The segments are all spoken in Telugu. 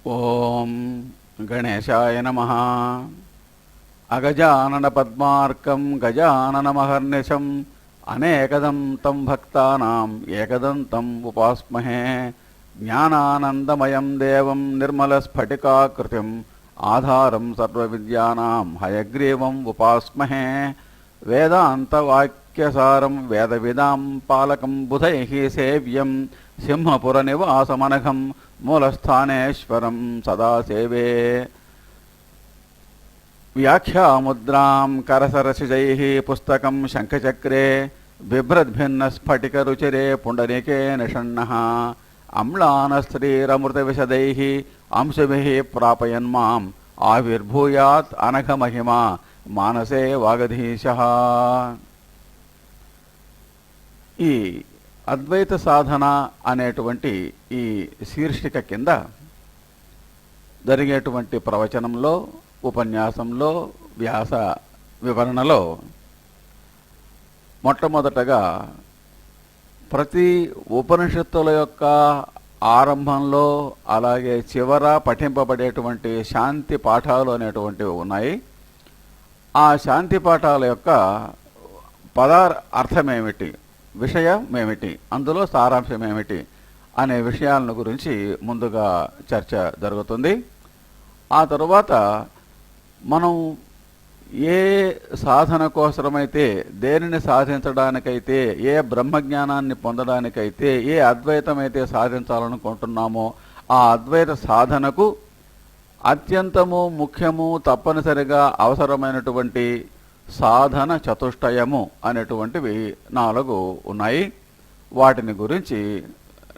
ఓం గణేశాయ నమః. అగజానన పద్మార్కం గజాననమహర్నిశం అనేకదం తం భక్తానాం ఏకదంతం ఉపాస్మహే. జ్ఞానానందమయం దేవం నిర్మలస్ఫటికాకృతిం ఆధారం సర్వవిద్యానాం హయగ్రీవం ఉపాస్మహే. వేదాంతవాక్యసారం వేదవిదాం పాలకం బుధైః సేవ్యం సింహపురనివాసమనఘం మూలస్థానేశ్వరం సదా సేవే. వ్యాఖ్యాముద్రాం కరసరసిజైః పుస్తకం శంఖచక్రే బిభ్రద్భిన్నస్ఫటికరుచిరే పుండరీకే నిషణ్ణః. అమ్లానస్త్రీరమృతవిశదైః అంశుభిః ప్రాపయన్మాం ఆవిర్భూయాత్ అనఘమహిమా మానసే వాగధీశః. ఈ అద్వైత సాధన అనేటువంటి ఈ శీర్షిక కింద జరిగేటువంటి ప్రవచనంలో, ఉపన్యాసంలో, వ్యాస వివరణలో మొట్టమొదటగా ప్రతి ఉపనిషత్తుల యొక్క ఆరంభంలో అలాగే చివర పఠింపబడేటువంటి శాంతి పాఠాలు అనేటువంటివి ఉన్నాయి. ఆ శాంతి పాఠాల యొక్క అర్థమేమిటి, విషయం ఏమిటి, అందులో సారాంశం ఏమిటి అనే విషయాలను గురించి ముందుగా చర్చ జరుగుతుంది. ఆ తరువాత మనం ఏ సాధన కోసమైతే, దేనిని సాధించడానికైతే, ఏ బ్రహ్మజ్ఞానాన్ని పొందడానికైతే, ఏ అద్వైతమైతే సాధించాలనుకుంటున్నామో ఆ అద్వైత సాధనకు అత్యంతము ముఖ్యము తప్పనిసరిగా అవసరమైనటువంటి సాధన చతుష్టయము అనేటువంటివి 4 ఉన్నాయి. వాటిని గురించి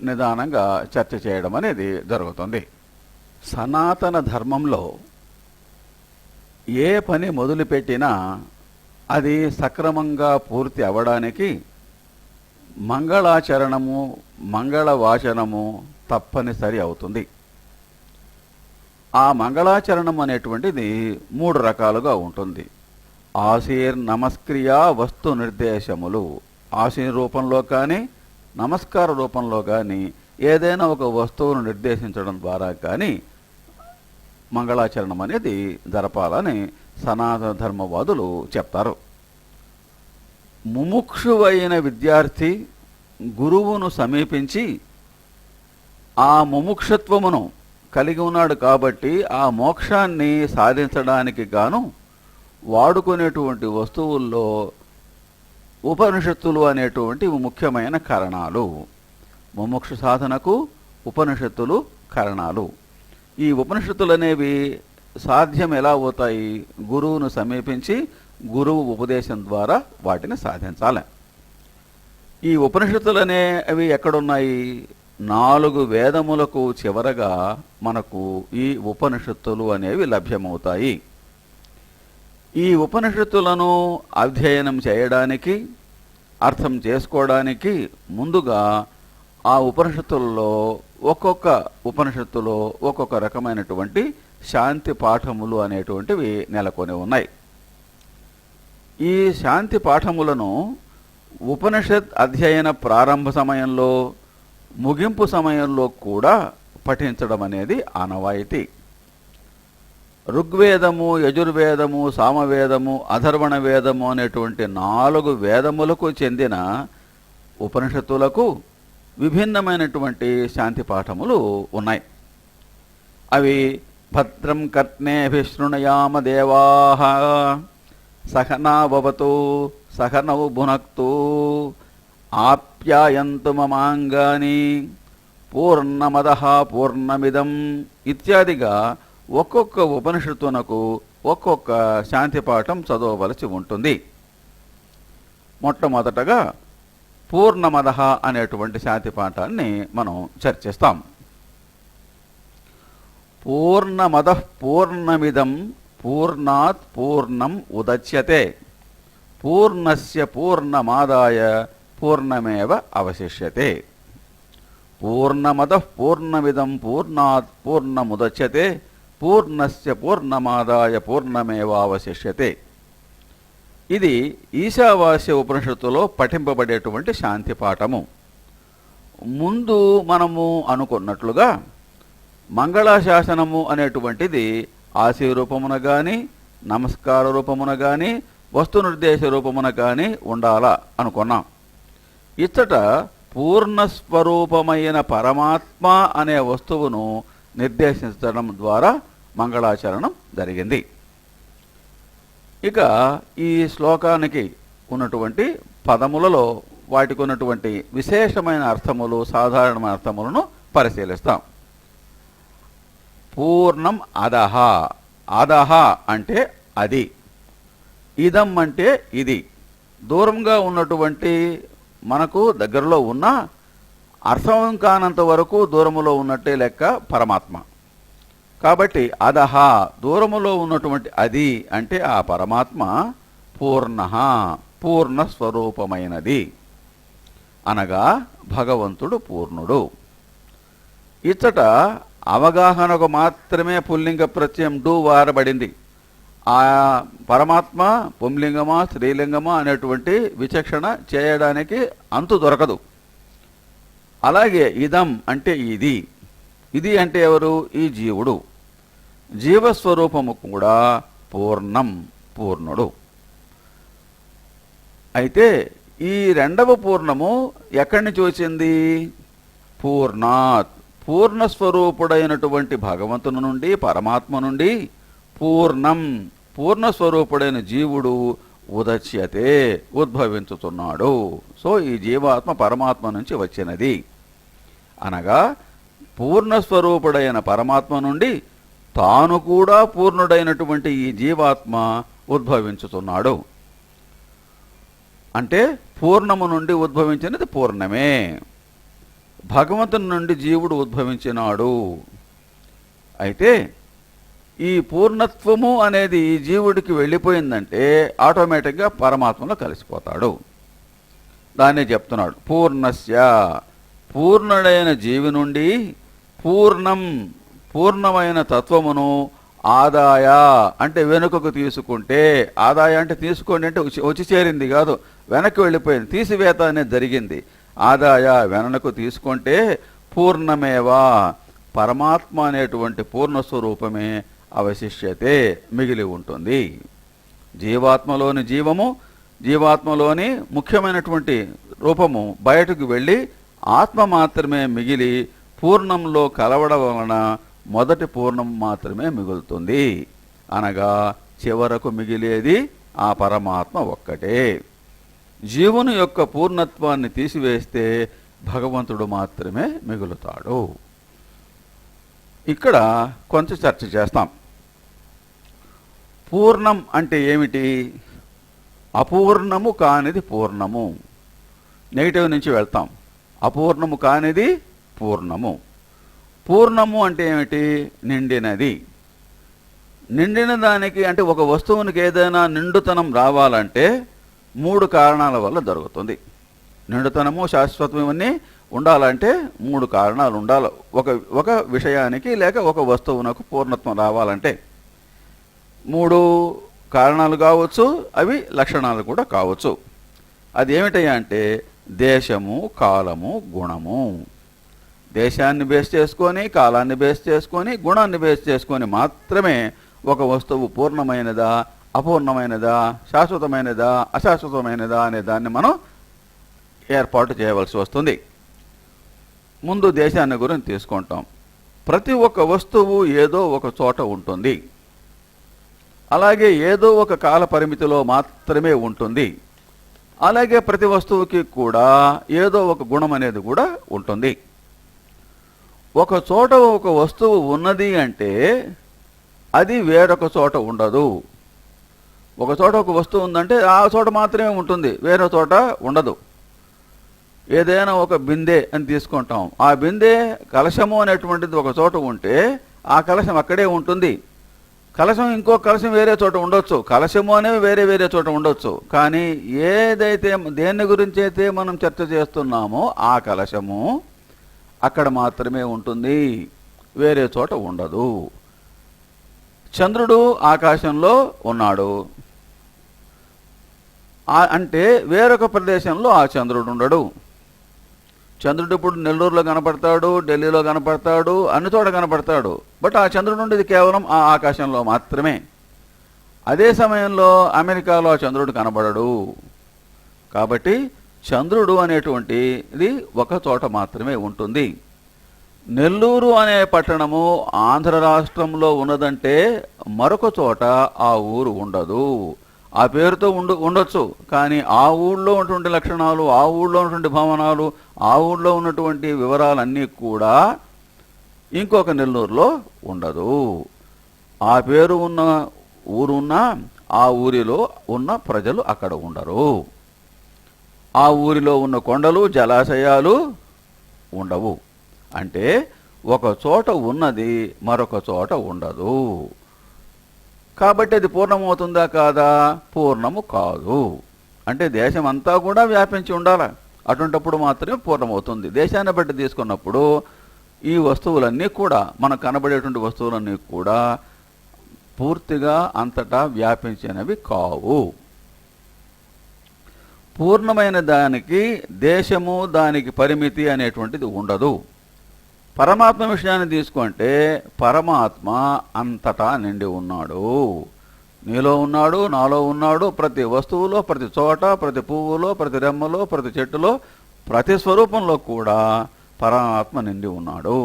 నిదానంగా చర్చ చేయడం అనేది జరుగుతుంది. సనాతన ధర్మంలో ఏ పని మొదలుపెట్టినా అది సక్రమంగా పూర్తి అవ్వడానికి మంగళాచరణము, మంగళవాచనము తప్పనిసరి అవుతుంది. ఆ మంగళాచరణం అనేటువంటిది 3 రకాలుగా ఉంటుంది. ఆశీర్ నమస్క్రియా వస్తు నిర్దేశములు, ఆశీర్ రూపంలో కానీ నమస్కార రూపంలో కానీ ఏదైనా ఒక వస్తువును నిర్దేశించడం ద్వారా కానీ మంగళాచరణం అనేది జరపాలని సనాతన ధర్మవాదులు చెప్తారు. ముముక్షువైన విద్యార్థి గురువును సమీపించి ఆ ముముక్షత్వమును కలిగి ఉన్నాడు కాబట్టి ఆ మోక్షాన్ని సాధించడానికి గాను వాడుకునేటువంటి వస్తువుల్లో ఉపనిషత్తులు అనేటువంటి ముఖ్యమైన కారణాలు. ముముక్ష సాధనకు ఉపనిషత్తులు కారణాలు. ఈ ఉపనిషత్తులు అనేవి సాధ్యం ఎలా అవుతాయి? గురువును సమీపించి గురువు ఉపదేశం ద్వారా వాటిని సాధించాలి. ఈ ఉపనిషత్తులు అనేవి ఎక్కడున్నాయి? 4 వేదములకు చివరగా మనకు ఈ ఉపనిషత్తులు అనేవి లభ్యమవుతాయి. ఈ ఉపనిషత్తులను అధ్యయనం చేయడానికి, అర్థం చేసుకోవడానికి ముందుగా ఆ ఉపనిషత్తులలో ఒక్కొక్క ఉపనిషత్తులో ఒక్కొక్క రకమైనటువంటి శాంతి పాఠములు అనేటువంటివి నెలకొని ఉన్నాయి. ఈ శాంతి పాఠములను ఉపనిషత్ అధ్యయన ప్రారంభ సమయంలో, ముగింపు సమయంలో కూడా పఠించడం అనేది ఆనవాయితీ. ఋగ్వేదము, యజుర్వేదము, సామవేదము, అథర్వణ వేదము అనేటువంటి 4 వేదములకు చెందిన ఉపనిషత్తులకు విభిన్నమైనటువంటి శాంతి పాఠములు ఉన్నాయి. అవి భద్రం కర్ణేభిశృణుయామ దేవాః సహనా భవతు సహనౌ భునక్తు ఆప్యాయంతు మమాంగాని పూర్ణమదః పూర్ణమిదం ఇత్యాదిగా ఒక్కొక్క ఉపనిషత్తునకు ఒక్కొక్క శాంతి పాఠం చదవవలసి ఉంటుంది. మొట్టమొదటగా పూర్ణమదః అనేటువంటి శాంతి పాఠాన్ని మనం చర్చిస్తాం. పూర్ణమదః పూర్ణమిదం పూర్ణాత్ పూర్ణం ఉదచ్యతే పూర్ణస్య పూర్ణమాదాయ పూర్ణమేవ అవశిష్యతే. పూర్ణమదః పూర్ణమిదం పూర్ణాత్ పూర్ణముదచ్యతే పూర్ణస్య పూర్ణమాదాయ పూర్ణమేవావశిష్యతే. ఇది ఈశావాస్య ఉపనిషత్తులో పఠింపబడేటువంటి శాంతి పాఠము. ముందు మనము అనుకున్నట్లుగా మంగళాశాసనము అనేటువంటిది ఆశయ రూపమున గాని, నమస్కార రూపమున గాని, వస్తు నిర్దేశ రూపమున గాని ఉండాలా అనుకున్నాం. ఇచ్చట పూర్ణస్వరూపమైన పరమాత్మ అనే వస్తువును నిర్దేశించడం ద్వారా మంగళాచరణం జరిగింది. ఇక ఈ శ్లోకానికి ఉన్నటువంటి పదములలో వాటికి ఉన్నటువంటి విశేషమైన అర్థములు, సాధారణమైన అర్థములను పరిశీలిస్తాం. పూర్ణం అదహ. అదహ అంటే అది, ఇదం అంటే ఇది. దూరంగా ఉన్నటువంటి మనకు దగ్గరలో ఉన్న అర్థం కానంత వరకు దూరములో ఉన్నట్టే లెక్క పరమాత్మ. కాబట్టి అదహ దూరములో ఉన్నటువంటి అది అంటే ఆ పరమాత్మ పూర్ణ, పూర్ణ స్వరూపమైనది అనగా భగవంతుడు పూర్ణుడు. ఇచ్చట అవగాహనకు మాత్రమే పుల్లింగ ప్రత్యయం డు వారబడింది. ఆ పరమాత్మ పుంలింగమా స్త్రీలింగమా అనేటువంటి విచక్షణ చేయడానికి అంతు దొరకదు. అలాగే ఇదం అంటే ఇది, ఇది అంటే ఎవరు? ఈ జీవుడు. జీవస్వరూపము కూడా పూర్ణం, పూర్ణుడు. అయితే ఈ రెండవ పూర్ణము ఎక్కడి నుంచి వచ్చింది? పూర్ణాత్, పూర్ణస్వరూపుడైనటువంటి భగవంతుని నుండి, పరమాత్మ నుండి పూర్ణం, పూర్ణస్వరూపుడైన జీవుడు ఉదచ్యతే ఉద్భవించుతున్నాడు. సో ఈ జీవాత్మ పరమాత్మ నుంచి వచ్చినది అనగా పూర్ణస్వరూపుడైన పరమాత్మ నుండి తాను కూడా పూర్ణుడైనటువంటి ఈ జీవాత్మ ఉద్భవించుతున్నాడు. అంటే పూర్ణము నుండి ఉద్భవించినది పూర్ణమే. భగవంతుని నుండి జీవుడు ఉద్భవించినాడు. అయితే ఈ పూర్ణత్వము అనేది ఈ జీవుడికి వెళ్ళిపోయిందంటే ఆటోమేటిక్గా పరమాత్మలో కలిసిపోతాడు. దాన్నే చెప్తున్నాడు. పూర్ణస్య, పూర్ణుడైన జీవి నుండి పూర్ణం, పూర్ణమైన తత్వమును ఆదాయ అంటే వెనుకకు తీసుకుంటే, ఆదాయ అంటే తీసుకోండి అంటే వచ్చి చేరింది కాదు, వెనక్కి వెళ్ళిపోయింది, తీసివేత అనేది జరిగింది. ఆదాయ వెనక్కు తీసుకుంటే పూర్ణమేవా, పరమాత్మ అనేటువంటి పూర్ణస్వరూపమే అవశిష్యతే మిగిలి ఉంటుంది. జీవాత్మలోని జీవము, జీవాత్మలోని ముఖ్యమైనటువంటి రూపము బయటకు వెళ్ళి ఆత్మ మాత్రమే మిగిలి పూర్ణంలో కలవడం వలన మొదటి పూర్ణం మాత్రమే మిగులుతుంది. అనగా చివరకు మిగిలేది ఆ పరమాత్మ ఒక్కటే. జీవుని యొక్క పూర్ణత్వాన్ని తీసివేస్తే భగవంతుడు మాత్రమే మిగులుతాడు. ఇక్కడ కొంచెం చర్చ చేస్తాం. పూర్ణం అంటే ఏమిటి? అపూర్ణము కానిది పూర్ణము. నెగిటివ్ నుంచి వెళ్తాం. అపూర్ణము కానిది పూర్ణము. పూర్ణము అంటే ఏమిటి? నిండినది. నిండిన దానికి అంటే ఒక వస్తువునికి ఏదైనా నిండుతనం రావాలంటే 3 కారణాల వల్ల జరుగుతుంది. నిండుతనము, శాశ్వతం ఇవన్నీ ఉండాలంటే 3 కారణాలు ఉండాలి. ఒక విషయానికి లేక ఒక వస్తువునకు పూర్ణత్వం రావాలంటే 3 కారణాలు కావచ్చు, అవి లక్షణాలు కూడా కావచ్చు. అది ఏమిటయ్యా అంటే దేశము, కాలము, గుణము. దేశాన్ని బేస్ చేసుకొని, కాలాన్ని బేస్ చేసుకొని, గుణాన్ని బేస్ చేసుకొని మాత్రమే ఒక వస్తువు పూర్ణమైనదా, అపూర్ణమైనదా, శాశ్వతమైనదా, అశాశ్వతమైనదా అనే దాన్ని మనం ఏర్పాటు చేయవలసి వస్తుంది. ముందు దేశాన్ని గురించి తీసుకుంటాం. ప్రతి ఒక్క వస్తువు ఏదో ఒక చోట ఉంటుంది. అలాగే ఏదో ఒక కాల పరిమితిలో మాత్రమే ఉంటుంది. అలాగే ప్రతి వస్తువుకి కూడా ఏదో ఒక గుణం అనేది కూడా ఉంటుంది. ఒక చోట ఒక వస్తువు ఉన్నది అంటే అది వేరొక చోట ఉండదు. ఒక చోట ఒక వస్తువు ఉందంటే ఆ చోట మాత్రమే ఉంటుంది, వేరే చోట ఉండదు. ఏదైనా ఒక బిందె అని తీసుకుంటాం. ఆ బిందె, కలశము అనేటువంటిది ఒక చోట ఉంటే ఆ కలశం అక్కడే ఉంటుంది. కలశం ఇంకో కలశం వేరే చోట ఉండొచ్చు, కలశము అనేవి వేరే వేరే చోట ఉండొచ్చు. కానీ ఏదైతే దేని గురించి అయితే మనం చర్చ చేస్తున్నామో ఆ కలశము అక్కడ మాత్రమే ఉంటుంది, వేరే చోట ఉండదు. చంద్రుడు ఆకాశంలో ఉన్నాడు అంటే వేరొక ప్రదేశంలో ఆ చంద్రుడు ఉండడు. చంద్రుడు ఇప్పుడు నెల్లూరులో కనపడతాడు, ఢిల్లీలో కనపడతాడు, అన్ని చోట కనపడతాడు. బట్ ఆ చంద్రుడు ఉండేది కేవలం ఆ ఆకాశంలో మాత్రమే. అదే సమయంలో అమెరికాలో చంద్రుడు కనబడడు. కాబట్టి చంద్రుడు అనేటువంటిది ఒక చోట మాత్రమే ఉంటుంది. నెల్లూరు అనే పట్టణము ఆంధ్ర రాష్ట్రంలో ఉన్నదంటే మరొక చోట ఆ ఊరు ఉండదు. ఆ పేరుతో ఉండొచ్చు, కానీ ఆ ఊళ్ళో ఉన్నటువంటి లక్షణాలు, ఆ ఊళ్ళో ఉన్నటువంటి భవనాలు, ఆ ఊళ్ళో ఉన్నటువంటి వివరాలన్నీ కూడా ఇంకొక నెల్లూరులో ఉండదు. ఆ పేరు ఉన్న ఊరున్నా ఆ ఊరిలో ఉన్న ప్రజలు అక్కడ ఉండరు. ఆ ఊరిలో ఉన్న కొండలు, జలాశయాలు ఉండవు. అంటే ఒక చోట ఉన్నది మరొక చోట ఉండదు. కాబట్టి అది పూర్ణమవుతుందా కాదా? పూర్ణము కాదు. అంటే దేశం అంతా కూడా వ్యాపించి ఉండాలి. అటువంటిప్పుడు మాత్రమే పూర్ణమవుతుంది. దేశాన్ని బట్టి తీసుకున్నప్పుడు ఈ వస్తువులన్నీ కూడా, మనకు కనబడేటువంటి వస్తువులన్నీ కూడా పూర్తిగా అంతటా వ్యాపించినవి కావు. పూర్ణమైన దానికి దేశము, దానికి పరిమితి అనేటువంటిది ఉండదు. పరమాత్మ విషయాన్ని తీసుకుంటే పరమాత్మ అంతటా నిండి ఉన్నాడు. నీలో ఉన్నాడు, నాలో ఉన్నాడు. ప్రతి వస్తువులో, ప్రతి చోట, ప్రతి పువ్వులో, ప్రతి రెమ్మలో, ప్రతి చెట్టులో, ప్రతి స్వరూపంలో కూడా పరమాత్మ నిండి ఉన్నాడు.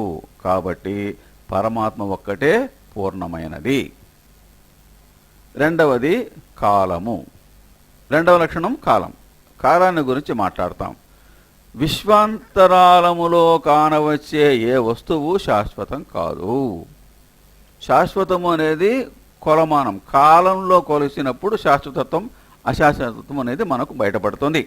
కాబట్టి పరమాత్మ ఒక్కటే పూర్ణమైనది. రెండవది కాలము. రెండవ లక్షణం కాలం. కాలాన్ని గురించి మాట్లాడతాం. విశ్వాంతరాళములో కానవచ్చే ఏ వస్తువు శాశ్వతం కాదు. శాశ్వతము అనేది కొలమానం. కాలంలో కొలిసినప్పుడు శాశ్వతత్వం, అశాశ్వతత్వం అనేది మనకు బయటపడుతుంది.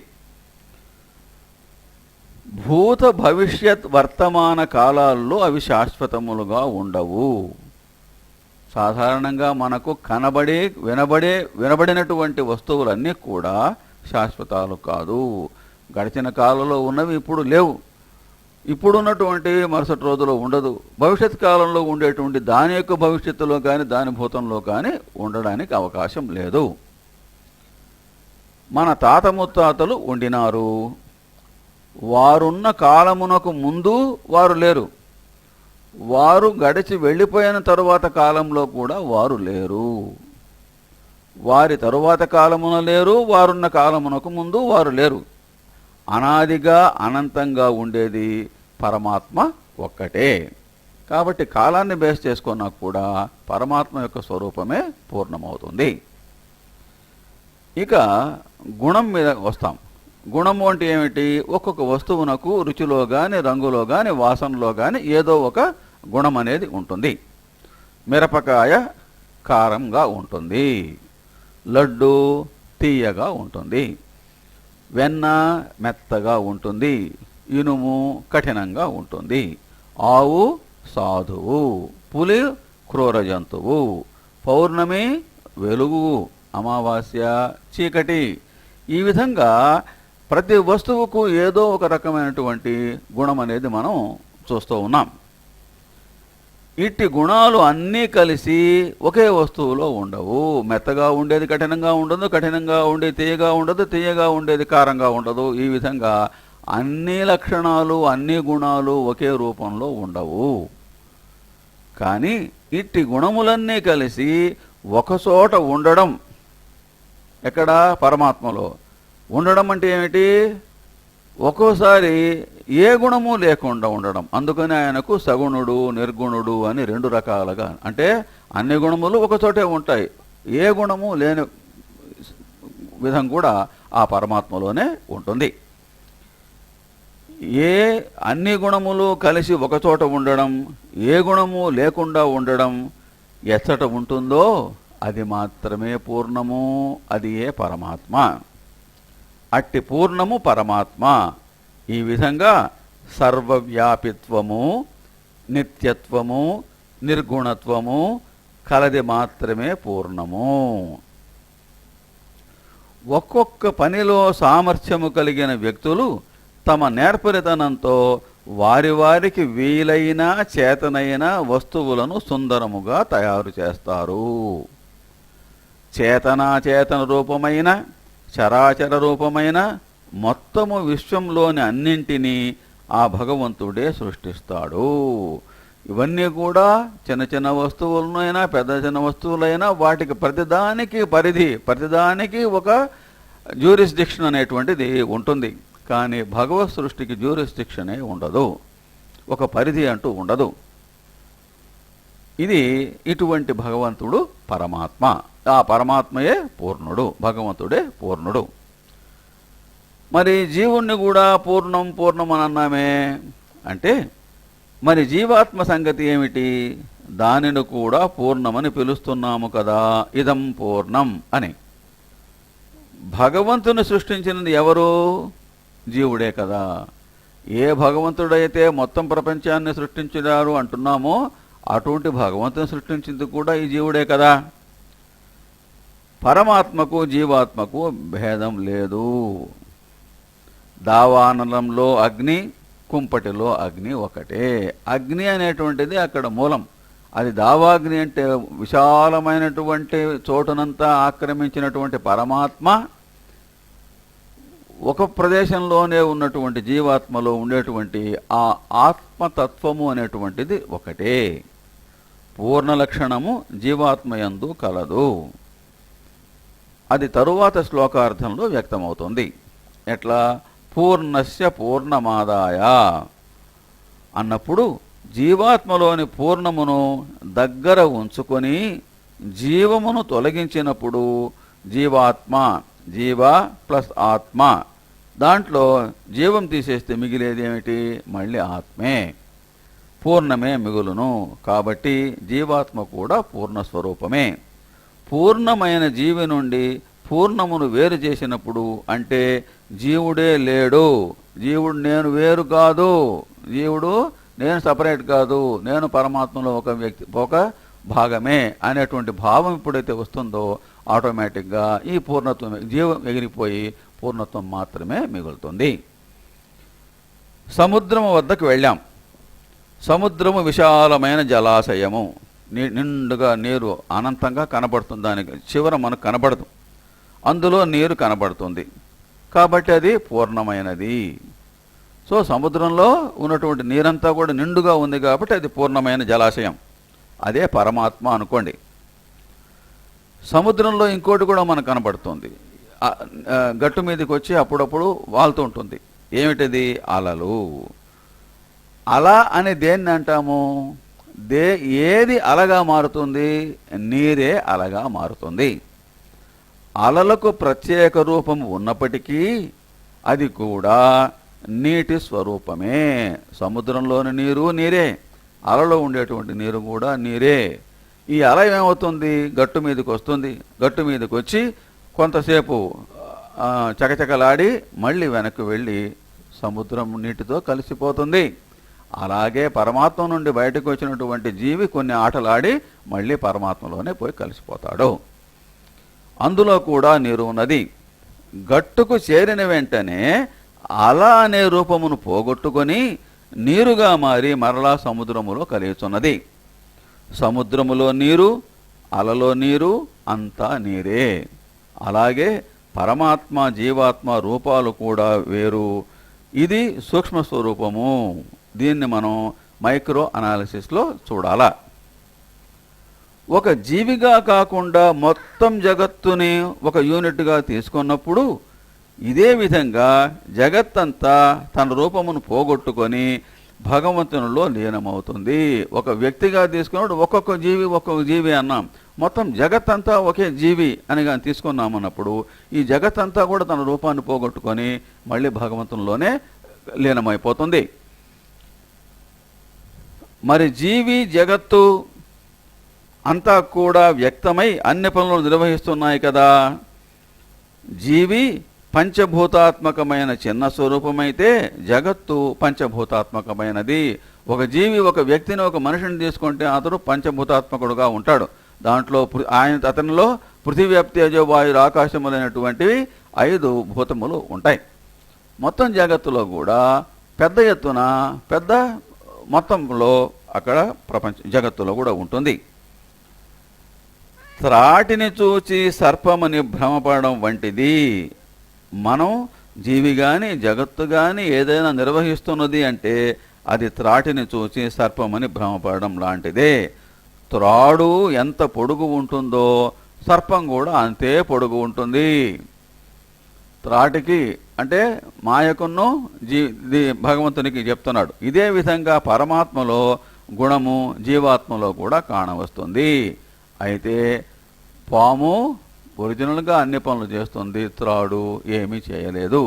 భూత భవిష్యత్ వర్తమాన కాలాల్లో అవి శాశ్వతములుగా ఉండవు. సాధారణంగా మనకు కనబడే, వినబడినటువంటి వస్తువులన్నీ కూడా శాశ్వతాలు కాదు. గడిచిన కాలంలో ఉన్నవి ఇప్పుడు లేవు. ఇప్పుడున్నటువంటి మరుసటి రోజులో ఉండదు. భవిష్యత్ కాలంలో ఉండేటువంటి దాని యొక్క భవిష్యత్తులో కానీ దాని భూతంలో కానీ ఉండడానికి అవకాశం లేదు. మన తాత ముత్తాతలు ఉండినారు. వారున్న కాలమునకు ముందు వారు లేరు. వారు గడిచి వెళ్ళిపోయిన తరువాత కాలంలో కూడా వారు లేరు. వారి తరువాత కాలమున లేరు, వారున్న కాలమునకు ముందు వారు లేరు. అనాదిగా అనంతంగా ఉండేది పరమాత్మ ఒక్కటే. కాబట్టి కాలాన్ని బేస్ చేసుకున్నా కూడా పరమాత్మ యొక్క స్వరూపమే పూర్ణమవుతుంది. ఇక గుణం మీద వస్తాం. గుణము అంటే ఏమిటి? ఒక్కొక్క వస్తువునకు రుచిలో కానీ, రంగులో కానీ, వాసనలో కానీ ఏదో ఒక గుణం అనేది ఉంటుంది. మిరపకాయ కారంగా ఉంటుంది, లడ్డు తీయగా ఉంటుంది, వెన్న మెత్తగా ఉంటుంది, ఇనుము కఠినంగా ఉంటుంది, ఆవు సాధువు, పులి క్రూర జంతువు, పౌర్ణమి వెలుగు, అమావాస్య చీకటి. ఈ విధంగా ప్రతి వస్తువుకు ఏదో ఒక రకమైనటువంటి గుణం అనేది మనం చూస్తూ ఉన్నాం. ఇట్టి గుణాలు అన్నీ కలిసి ఒకే వస్తువులో ఉండవు. మెత్తగా ఉండేది కఠినంగా ఉండదు, కఠినంగా ఉండేది తీయగా ఉండదు, తీయగా ఉండేది కారంగా ఉండదు. ఈ విధంగా అన్ని లక్షణాలు, అన్ని గుణాలు ఒకే రూపంలో ఉండవు. కానీ ఇట్టి గుణములన్నీ కలిసి ఒకచోట ఉండడం, ఎక్కడ? పరమాత్మలో ఉండడం అంటే ఏమిటి? ఒక్కోసారి ఏ గుణము లేకుండా ఉండడం. అందుకని ఆయనకు సగుణుడు, నిర్గుణుడు అని రెండు రకాలుగా, అంటే అన్ని గుణములు ఒకచోటే ఉంటాయి. ఏ గుణము లేని విధం కూడా ఆ పరమాత్మలోనే ఉంటుంది. ఏ అన్ని గుణములు కలిసి ఒకచోట ఉండడం, ఏ గుణము లేకుండా ఉండడం ఎచ్చట ఉంటుందో అది మాత్రమే పూర్ణము. అది ఏ పరమాత్మ. అట్టి పూర్ణము పరమాత్మ. ఈ విధంగా సర్వవ్యాపిత్వము, నిత్యత్వము, నిర్గుణత్వము కలది మాత్రమే పూర్ణము. ఒక్కొక్క పనిలో సామర్థ్యము కలిగిన వ్యక్తులు తమ నేర్పరితనంతో వారి వారికి వీలైన చేతనైన వస్తువులను సుందరముగా తయారు చేస్తారు. చేతనాచేతన రూపమైన, చరాచర రూపమైన మొత్తము విశ్వంలోని అన్నింటినీ ఆ భగవంతుడే సృష్టిస్తాడు. ఇవన్నీ కూడా చిన్న చిన్న వస్తువులైనా పెద్ద చిన్న వస్తువులైనా వాటికి ప్రతిదానికి పరిధి, ప్రతిదానికి ఒక జ్యూరిస్డిక్షన్ అనేటువంటిది ఉంటుంది. కానీ భగవత్ సృష్టికి జ్యూరిస్డిక్షనే ఉండదు, ఒక పరిధి అంటూ ఉండదు. ఇది ఇటువంటి భగవంతుడు పరమాత్మ. ఆ పరమాత్మయే పూర్ణుడు, భగవంతుడే పూర్ణుడు. మరి జీవుణ్ణి కూడా పూర్ణం పూర్ణం అని అన్నామే అంటే మరి జీవాత్మ సంగతి ఏమిటి? దానిని కూడా పూర్ణమని పిలుస్తున్నాము కదా, ఇదం పూర్ణం అని. భగవంతుని సృష్టించినది ఎవరు? జీవుడే కదా. ఏ భగవంతుడైతే మొత్తం ప్రపంచాన్ని సృష్టించినారు అంటున్నామో అటువంటి భగవంతుని సృష్టించింది కూడా ఈ జీవుడే కదా. పరమాత్మకు జీవాత్మకు భేదం లేదు. దావానలంలో అగ్ని, కుంపటిలో అగ్ని ఒకటే. అగ్ని అనేటువంటిది అక్కడ మూలం. అది దావాగ్ని అంటే విశాలమైనటువంటి చోటునంతా ఆక్రమించినటువంటి పరమాత్మ ఒక ప్రదేశంలోనే ఉన్నటువంటి జీవాత్మలో ఉండేటువంటి ఆ ఆత్మతత్వము అనేటువంటిది ఒకటే. పూర్ణ లక్షణము జీవాత్మయందు కలదు. అది తరువాత శ్లోకార్థంలో వ్యక్తమవుతుంది. ఎట్లా? పూర్ణస్య పూర్ణమాదాయ అన్నప్పుడు జీవాత్మలోని పూర్ణమును దగ్గర ఉంచుకొని జీవమును తొలగించినప్పుడు జీవాత్మ, జీవ ప్లస్ ఆత్మ, దాంట్లో జీవం తీసేస్తే మిగిలేది ఏమిటి? మళ్ళీ ఆత్మే, పూర్ణమే మిగులును. కాబట్టి జీవాత్మ కూడా పూర్ణస్వరూపమే. పూర్ణమైన జీవి నుండి పూర్ణమును వేరు చేసినప్పుడు అంటే జీవుడే లేడు, జీవుడు నేను వేరు కాదు, జీవుడు నేను సపరేట్ కాదు, నేను పరమాత్మలో ఒక వ్యక్తి, ఒక భాగమే అనేటువంటి భావం ఎప్పుడైతే వస్తుందో ఆటోమేటిక్గా ఈ పూర్ణత్వం, జీవం ఎగిరిపోయి పూర్ణత్వం మాత్రమే మిగులుతుంది. సముద్రము వద్దకు వెళ్ళాం. సముద్రము విశాలమైన జలాశయము, నిండుగా నీరు అనంతంగా కనబడుతుంది. దానికి చివర మనకు కనబడదు, అందులో నీరు కనబడుతుంది కాబట్టి అది పూర్ణమైనది. సో సముద్రంలో ఉన్నటువంటి నీరంతా కూడా నిండుగా ఉంది కాబట్టి అది పూర్ణమైన జలాశయం. అదే పరమాత్మ అనుకోండి. సముద్రంలో ఇంకోటి కూడా మనకు కనబడుతుంది. గట్టు మీదకి వచ్చి అప్పుడప్పుడు వాలుతూ ఉంటుంది. ఏమిటిది? అలలు. అల అని దేన్ని అంటాము? ఏది అలగా మారుతుంది? నీరే అలగా మారుతుంది. అలలకు ప్రత్యేక రూపం ఉన్నప్పటికీ అది కూడా నీటి స్వరూపమే. సముద్రంలోని నీరు నీరే, అలలో ఉండేటువంటి నీరు కూడా నీరే. ఈ అల ఏమవుతుంది? గట్టు మీదకి వస్తుంది. గట్టు మీదకి వచ్చి కొంతసేపు చకచకలాడి మళ్ళీ వెనక్కి వెళ్ళి సముద్రం నీటితో కలిసిపోతుంది. అలాగే పరమాత్మ నుండి బయటకు వచ్చినటువంటి జీవి కొన్ని ఆటలాడి మళ్ళీ పరమాత్మలోనే పోయి కలిసిపోతాడు. అందులో కూడా నీరు ఉన్నది. గట్టుకు చేరిన వెంటనే అల అనే రూపమును పోగొట్టుకొని నీరుగా మారి మరలా సముద్రములో కలియుచున్నది. సముద్రములో నీరు, అలలో నీరు, అంతా నీరే. అలాగే పరమాత్మ జీవాత్మ రూపాలు కూడా వేరు. ఇది సూక్ష్మ స్వరూపము. దీన్ని మనం మైక్రో అనాలిసిస్లో చూడాలా. ఒక జీవిగా కాకుండా మొత్తం జగత్తుని ఒక యూనిట్గా తీసుకున్నప్పుడు ఇదే విధంగా జగత్తంతా తన రూపమును పోగొట్టుకొని భగవంతునిలో లీనమవుతుంది. ఒక వ్యక్తిగా తీసుకున్నప్పుడు ఒక్కొక్క జీవి అన్నాం. మొత్తం జగత్తంతా ఒకే జీవి అని కానీ తీసుకున్నామన్నప్పుడు ఈ జగత్తంతా కూడా తన రూపాన్ని పోగొట్టుకొని మళ్ళీ భగవంతునిలోనే లీనమైపోతుంది. మరి జీవి జగత్తు అంతా కూడా వ్యక్తమై అన్ని పనులను నిర్వహిస్తున్నాయి కదా. జీవి పంచభూతాత్మకమైన చిన్న స్వరూపమైతే జగత్తు పంచభూతాత్మకమైనది. ఒక జీవి ఒక వ్యక్తిని, ఒక మనిషిని తీసుకుంటే అతడు పంచభూతాత్మకుడుగా ఉంటాడు. దాంట్లో అతనిలో పృథివీ, తేజో, వాయు, ఆకాశములైనటువంటివి 5 భూతములు ఉంటాయి. మొత్తం జగత్తులో కూడా పెద్ద ఎత్తున పెద్ద మొత్తంలో అక్కడ జగత్తులో కూడా ఉంటుంది. త్రాటిని చూచి సర్పమని భ్రమపడడం వంటిది. మనం జీవి గాని జగత్తు గాని ఏదైనా నిర్వహిస్తున్నది అంటే అది త్రాటిని చూసి సర్పమని భ్రమపడడం లాంటిదే. త్రాడు ఎంత పొడుగు ఉంటుందో సర్పం కూడా అంతే పొడుగు ఉంటుంది. త్రాటికి అంటే మాయకును భగవంతునికి చెప్తున్నాడు. ఇదే విధంగా పరమాత్మలో గుణము జీవాత్మలో కూడా కాణవస్తుంది. అయితే పాము ఒరిజినల్గా అన్ని పనులు చేస్తుంది, త్రాడు ఏమీ చేయలేదు.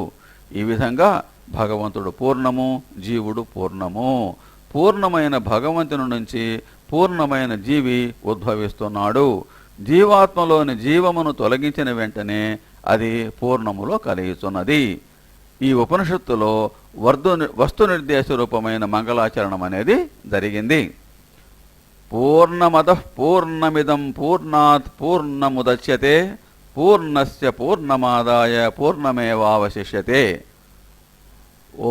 ఈ విధంగా భగవంతుడు పూర్ణము, జీవుడు పూర్ణము. పూర్ణమైన భగవంతుని నుంచి పూర్ణమైన జీవి ఉద్భవిస్తున్నాడు. జీవాత్మలోని జీవమును తొలగించిన వెంటనే అది పూర్ణములో కలిగిస్తున్నది. ఈ ఉపనిషత్తులో వస్తు నిర్దేశ రూపమైన మంగళాచరణం అనేది జరిగింది. పూర్ణమదః పూర్ణమిదం పూర్ణాత్ పూర్ణముదచ్యతే పూర్ణస్య పూర్ణమాదాయ పూర్ణమేవావశిష్యతే.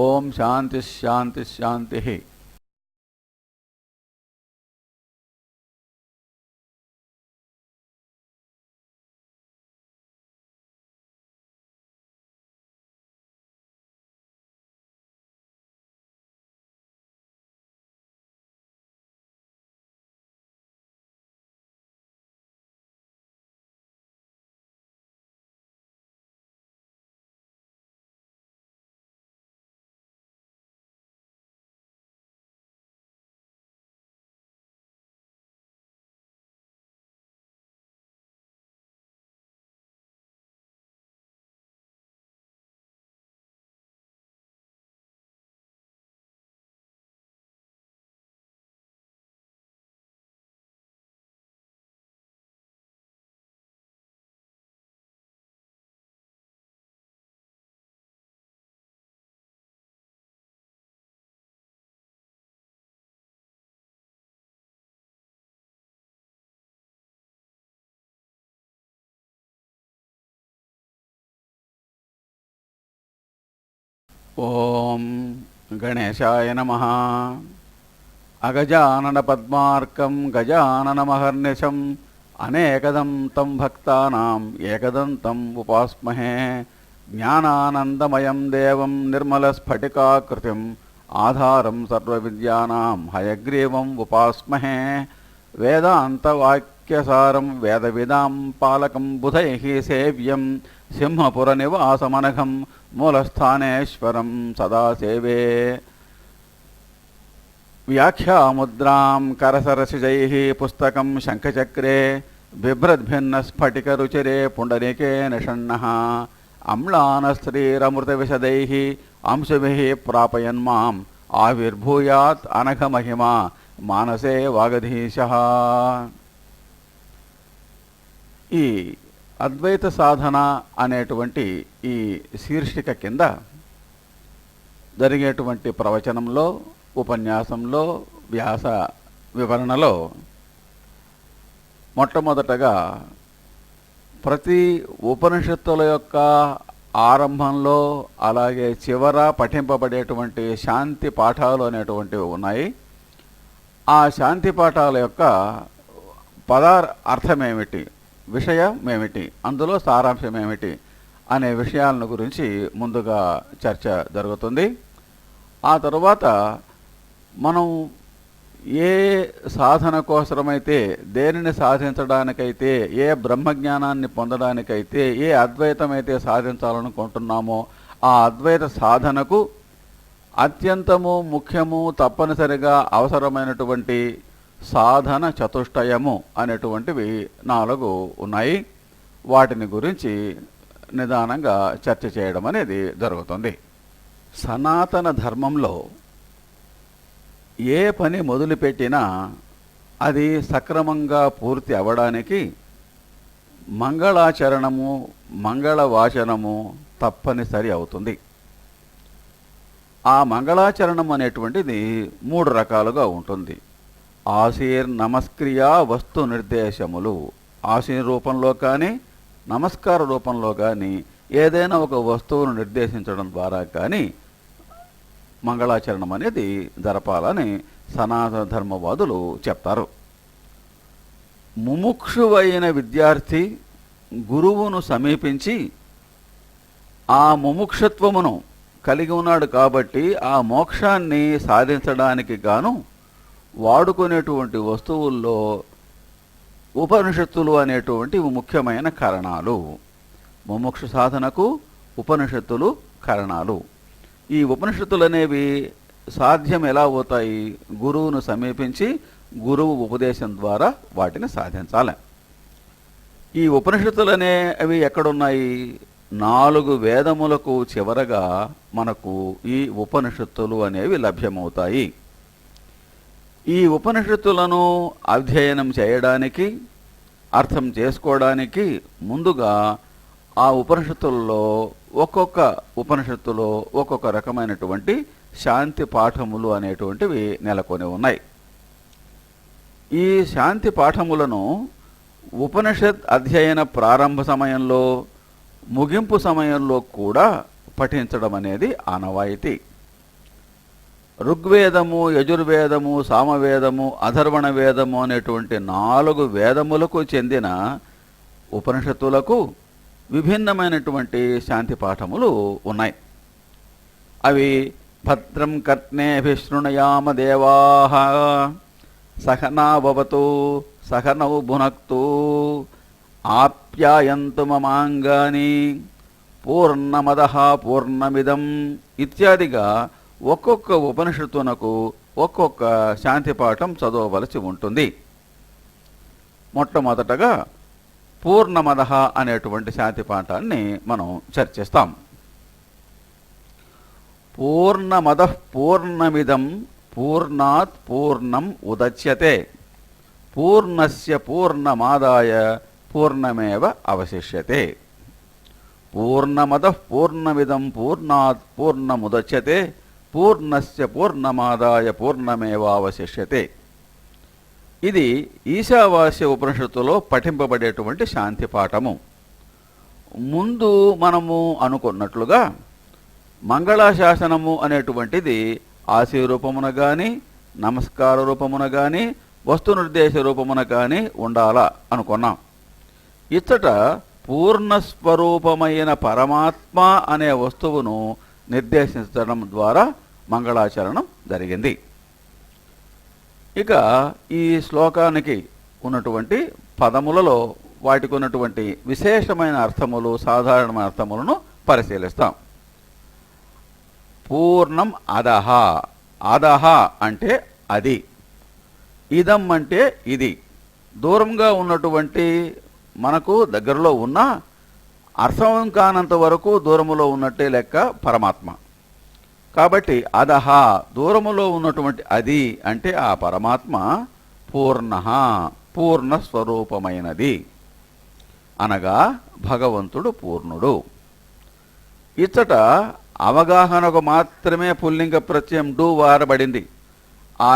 ఓం శాంతి శాంతి శాంతి. ఓం గణేశాయ నమః. అగజానన పద్మార్కం గజాననమహర్నిశం అనేకదం తం భక్తానాం ఏకదంతం ఉపాస్మహే. జ్ఞానానందమయం దేవం నిర్మలస్ఫటికాకృతిం ఆధారం సర్వవిద్యానాం హయగ్రీవం ఉపాస్మహే. వేదాంతవాక్యసారం వేదవిదాం పాలకం బుధైః సేవ్యం సింహపురనివాసమనఘం మూలస్థానేశ్వరం సదా సేవే. వ్యాఖ్యాముద్రాం కరసరసిజైః పుస్తకం శంఖచక్రే బిభ్రద్భిన్నస్ఫటికరుచిరే పుండరీకే నిషణ్ణః. అమ్లానస్త్రీరమృతవిశదైః అంశుభిః ప్రాపయన్మాం ఆవిర్భూయాత్ అనఘమహిమా మానసే వాగధీశః. ఈ అద్వైత సాధన అనేటువంటి ఈ శీర్షిక కింద జరిగేటువంటి ప్రవచనంలో, ఉపన్యాసంలో, వ్యాస వివరణలో మొట్టమొదటగా ప్రతి ఉపనిషత్తుల యొక్క ఆరంభంలో అలాగే చివర పఠింపబడేటువంటి శాంతి పాఠాలు అనేటువంటివి ఉన్నాయి. ఆ శాంతి పాఠాల యొక్క అర్థమేమిటి, విషయం ఏమిటి, అందులో సారాంశం ఏమిటి అనే విషయాలను గురించి ముందుగా చర్చ జరుగుతుంది. ఆ తరువాత మనం ఏ సాధన కోసమైతే, దేనిని సాధించడానికైతే, ఏ బ్రహ్మజ్ఞానాన్ని పొందడానికైతే, ఏ అద్వైతమైతే సాధించాలనుకుంటున్నామో ఆ అద్వైత సాధనకు అత్యంతము ముఖ్యము తప్పనిసరిగా అవసరమైనటువంటి సాధన చతుష్టయము అనేటువంటివి 4 ఉన్నాయి. వాటిని గురించి నిదానంగా చర్చ చేయడం అనేది జరుగుతుంది. సనాతన ధర్మంలో ఏ పని మొదలుపెట్టినా అది సక్రమంగా పూర్తి అవ్వడానికి మంగళాచరణము, మంగళవాచనము తప్పనిసరి అవుతుంది. ఆ మంగళాచరణం అనేటువంటిది 3 రకాలుగా ఉంటుంది. ఆశీర్ నమస్క్రియ వస్తు నిర్దేశములు. ఆశీర్ రూపంలో కానీ, నమస్కార రూపంలో కానీ, ఏదైనా ఒక వస్తువును నిర్దేశించడం ద్వారా కానీ మంగళాచరణం అనేది జరపాలని సనాతన ధర్మవాదులు చెప్తారు. ముముక్షువైన విద్యార్థి గురువును సమీపించి ఆ ముముక్షత్వమును కలిగి ఉన్నాడు కాబట్టి ఆ మోక్షాన్ని సాధించడానికి గాను వాడుకునేటువంటి వస్తువుల్లో ఉపనిషత్తులు అనేటువంటివి ముఖ్యమైన కారణాలు. ముముక్ష సాధనకు ఉపనిషత్తులు కారణాలు. ఈ ఉపనిషత్తులు అనేవి సాధ్యం ఎలా అవుతాయి? గురువును సమీపించి గురువు ఉపదేశం ద్వారా వాటిని సాధించాలి. ఈ ఉపనిషత్తులు అనేవి ఎక్కడున్నాయి? 4 వేదములకు చివరగా మనకు ఈ ఉపనిషత్తులు అనేవి లభ్యమవుతాయి. ఈ ఉపనిషత్తులను అధ్యయనం చేయడానికి, అర్థం చేసుకోవడానికి ముందుగా ఆ ఉపనిషత్తుల్లో ఒక్కొక్క ఉపనిషత్తులో ఒక్కొక్క రకమైనటువంటి శాంతి పాఠములు అనేటువంటివి నెలకొని ఉన్నాయి. ఈ శాంతి పాఠములను ఉపనిషత్ అధ్యయన ప్రారంభ సమయంలో, ముగింపు సమయంలో కూడా పఠించడం అనేది ఆనవాయితీ. ఋగ్వేదము, యజుర్వేదము, సామవేదము, అథర్వణ వేదము అనేటువంటి 4 వేదములకు చెందిన ఉపనిషత్తులకు విభిన్నమైనటువంటి శాంతి పాఠములు ఉన్నాయి. అవి భద్రం కర్ణేభిశృణయామ దేవాః సహనా భవతు సహనౌ భునక్తు ఆప్యాయంతు మమాంగాని పూర్ణమదః పూర్ణమిదం ఇత్యాదిగా ఒక్కొక్క ఉపనిషత్తునకు ఒక్కొక్క శాంతి పాఠం చదవవలసి ఉంటుంది. మొట్టమొదటగా పూర్ణమదః అనేటువంటి శాంతి పాఠాన్ని మనం చర్చిస్తాం. పూర్ణమదః పూర్ణమిదం పూర్ణాత్ పూర్ణం ఉదచ్యతే పూర్ణస్య పూర్ణమాదాయ పూర్ణమేవ అవశిష్యతే. పూర్ణమదః పూర్ణమిదం పూర్ణాత్ పూర్ణముదచ్యతే పూర్ణస్య పూర్ణమాదాయ పూర్ణమేవ అవశిష్యతే. ఇది ఈశావాస్య ఉపనిషత్తులో పఠింపబడేటువంటి శాంతి పాఠము. ముందు మనము అనుకున్నట్లుగా మంగళాశాసనము అనేటువంటిది ఆశీరూపమున గాని, నమస్కార రూపమున గాని, వస్తు నిర్దేశ రూపమున గాని ఉండాలా అనుకున్నాం. ఇచ్చట పూర్ణస్వరూపమైన పరమాత్మ అనే వస్తువును నిర్దేశించడం ద్వారా మంగళాచరణం జరిగింది. ఇక ఈ శ్లోకానికి ఉన్నటువంటి పదములలో వాటికి ఉన్నటువంటి విశేషమైన అర్థములు, సాధారణమైన అర్థములను పరిశీలిస్తాం. పూర్ణం అదహ. అదహ అంటే అది, ఇదం అంటే ఇది. దూరంగా ఉన్నటువంటి మనకు దగ్గరలో ఉన్న అర్థం కానంత వరకు దూరములో ఉన్నట్టే లెక్క పరమాత్మ. కాబట్టి అదహ దూరములో ఉన్నటువంటి అది అంటే ఆ పరమాత్మ పూర్ణ, పూర్ణస్వరూపమైనది అనగా భగవంతుడు పూర్ణుడు. ఇచ్చట అవగాహనకు మాత్రమే పుల్లింగ ప్రత్యయం డు వారబడింది. ఆ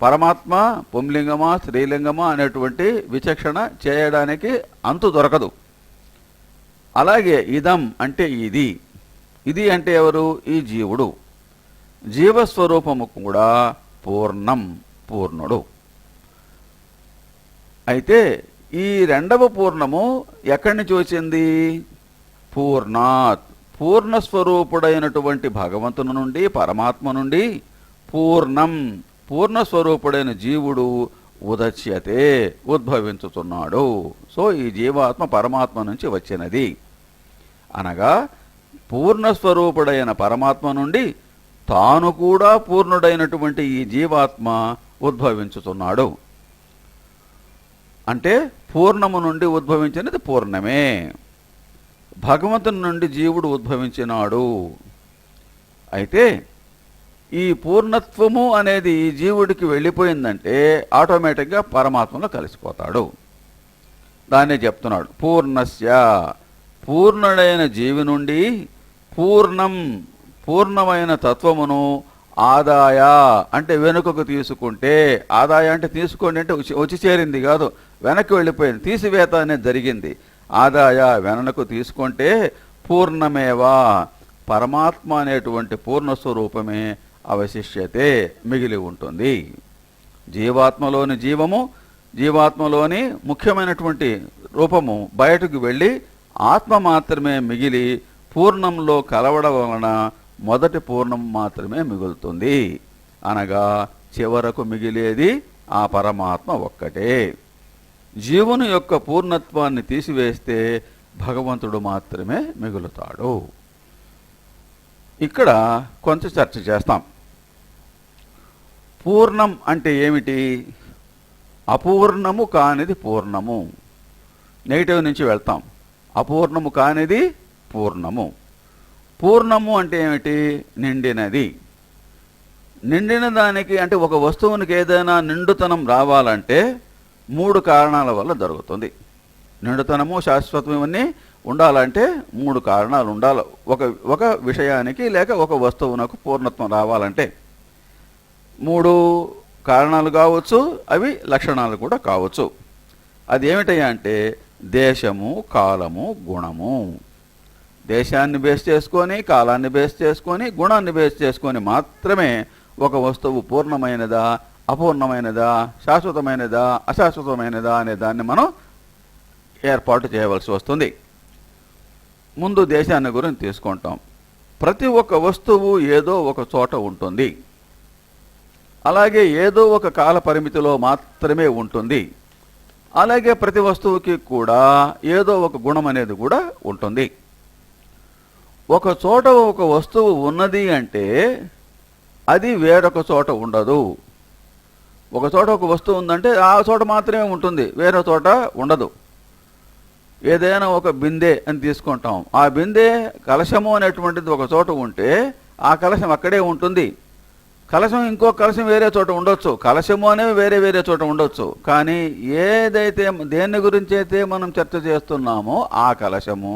పరమాత్మ పుంలింగమా స్త్రీలింగమా అనేటువంటి విచక్షణ చేయడానికి అంతు దొరకదు. అలాగే ఇదం అంటే ఇది, ఇది అంటే ఎవరు? ఈ జీవుడు. జీవస్వరూపము కూడా పూర్ణం, పూర్ణుడు. అయితే ఈ రెండవ పూర్ణము ఎక్కడి నుంచి వచ్చింది? పూర్ణాత్, పూర్ణస్వరూపుడైనటువంటి భగవంతుని నుండి, పరమాత్మ నుండి పూర్ణం, పూర్ణస్వరూపుడైన జీవుడు ఉదచ్యతే ఉద్భవించుతున్నాడు. సో ఈ జీవాత్మ పరమాత్మ నుంచి వచ్చినది అనగా పూర్ణస్వరూపుడైన పరమాత్మ నుండి తాను కూడా పూర్ణుడైనటువంటి ఈ జీవాత్మ ఉద్భవించుతున్నాడు. అంటే పూర్ణము నుండి ఉద్భవించినది పూర్ణమే. భగవంతుని నుండి జీవుడు ఉద్భవించినాడు. అయితే ఈ పూర్ణత్వము అనేది ఈ జీవుడికి వెళ్ళిపోయిందంటే ఆటోమేటిక్గా పరమాత్మలో కలిసిపోతాడు. దాన్నే చెప్తున్నాడు. పూర్ణస్య, పూర్ణుడైన జీవి నుండి పూర్ణం, పూర్ణమైన తత్వమును ఆదాయ అంటే వెనుకకు తీసుకుంటే, ఆదాయ అంటే తీసుకోండి అంటే వచ్చి చేరింది కాదు, వెనక్కి వెళ్ళిపోయింది, తీసివేత అనేది జరిగింది. ఆదాయ వెనక్కు తీసుకుంటే పూర్ణమేవా, పరమాత్మ అనేటువంటి పూర్ణస్వరూపమే అవశిష్యతే మిగిలి ఉంటుంది. జీవాత్మలోని జీవము, జీవాత్మలోని ముఖ్యమైనటువంటి రూపము బయటకు వెళ్ళి ఆత్మ మాత్రమే మిగిలి పూర్ణంలో కలవడం వలన మొదటి పూర్ణం మాత్రమే మిగులుతుంది. అనగా చివరకు మిగిలేది ఆ పరమాత్మ ఒక్కటే. జీవుని యొక్క పూర్ణత్వాన్ని తీసివేస్తే భగవంతుడు మాత్రమే మిగులుతాడు. ఇక్కడ కొంచెం చర్చ చేస్తాం. పూర్ణం అంటే ఏమిటి? అపూర్ణము కానిది పూర్ణము. నెగిటివ్ నుంచి వెళ్తాం. అపూర్ణము కానిది పూర్ణము. పూర్ణము అంటే ఏమిటి? నిండినది. నిండిన దానికి అంటే ఒక వస్తువునికి ఏదైనా నిండుతనం రావాలంటే 3 కారణాల వల్ల జరుగుతుంది. నిండుతనము, శాశ్వతం ఇవన్నీ ఉండాలంటే 3 కారణాలు ఉండాలి. ఒక విషయానికి లేక ఒక వస్తువునకు పూర్ణత్వం రావాలంటే 3 కారణాలు కావచ్చు, అవి లక్షణాలు కూడా కావచ్చు. అది ఏమిటయ్యా అంటే దేశము, కాలము, గుణము. దేశాన్ని బేస్ చేసుకొని, కాలాన్ని బేస్ చేసుకొని, గుణాన్ని బేస్ చేసుకొని మాత్రమే ఒక వస్తువు పూర్ణమైనదా, అపూర్ణమైనదా, శాశ్వతమైనదా, అశాశ్వతమైనదా అనే దాన్ని మనం ఏర్పాటు చేయవలసి వస్తుంది. ముందు దేశాన్ని గురించి తీసుకుంటాం. ప్రతి ఒక్క వస్తువు ఏదో ఒక చోట ఉంటుంది. అలాగే ఏదో ఒక కాల పరిమితిలో మాత్రమే ఉంటుంది. అలాగే ప్రతి వస్తువుకి కూడా ఏదో ఒక గుణం అనేది కూడా ఉంటుంది. ఒక చోట ఒక వస్తువు ఉన్నది అంటే అది వేరొక చోట ఉండదు. ఒక చోట ఒక వస్తువు ఉందంటే ఆ చోట మాత్రమే ఉంటుంది, వేరే చోట ఉండదు. ఏదైనా ఒక బిందె అని తీసుకుంటాం. ఆ బిందె, కలశము అనేటువంటిది ఒక చోట ఉంటే ఆ కలశం అక్కడే ఉంటుంది. కలశం ఇంకో కలశం వేరే చోట ఉండొచ్చు, కలశము అనేవి వేరే వేరే చోట ఉండొచ్చు. కానీ ఏదైతే దేని గురించి అయితే మనం చర్చ చేస్తున్నామో ఆ కలశము